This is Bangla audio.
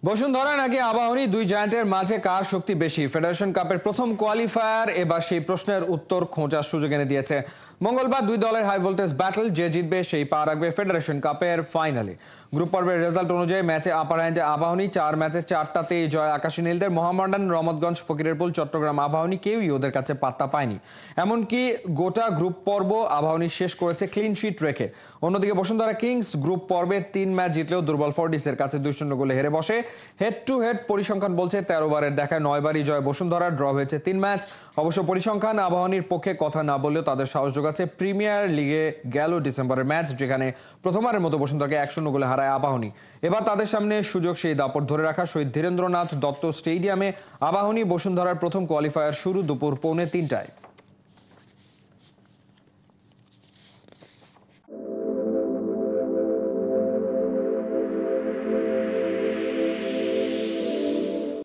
বসুন্ধরা নাকি আবাহনী দুই জায়ান্টের মাঝে কার শক্তি বেশি? ফেডারেশন কাপের প্রথম কোয়ালিফায়ার এবার সেই প্রশ্নের উত্তর খোঁজার সুযোগ এনে দিয়েছে। মঙ্গলবার দুই দলের হাই ভোল্টেজ ব্যাটল, যে জিতবে সেই পা রাখবে ফেডারেশন কাপের ফাইনালে। গ্রুপ পর্বের রেজাল্ট অনুযায়ী ম্যাচে আপার হ্যান্ডে আবাহনী, 4 ম্যাচে 4টাতেই জয় আকাশী নীলদের। মোহামেডান, রহমতগঞ্জ, ফকিরেরপুল, চট্টগ্রাম আবাহনী কেউই ওদের কাছে পাত্তা পায়নি। এমনকি গোটা গ্রুপ পর্ব আবাহনী শেষ করেছে ক্লিন শিট রেখে। অন্যদিকে বসুন্ধরা কিংস গ্রুপ পর্বে 3 ম্যাচ জিতলেও দুর্বল ফর্টিসের কাছে 2-0 গোলে হেরে বসে। হেড টু হেড পরিসংখ্যান বলছে 13 বারের দেখায় 9 বারই জয় বসুন্ধরা, ড্র হয়েছে 3 ম্যাচ। অবশ্য পরিসংখ্যান আবাহনীর পক্ষে কথা না বললেও তাদের সাহস যোগাচ্ছে প্রিমিয়ার লিগে গেল ডিসেম্বরের ম্যাচ, যেখানে প্রথমবারের মতো বসুন্ধরাকে 1-0 গোলে হারায় আবাহনী। এবার তাদের সামনে সুযোগ সেই দাপট ধরে রাখা। শহীদ ধীরেন্দ্রনাথ দত্ত স্টেডিয়ামে আবাহনী বসুন্ধরার প্রথম কোয়ালিফায়ার শুরু দুপুর 2:45টায়।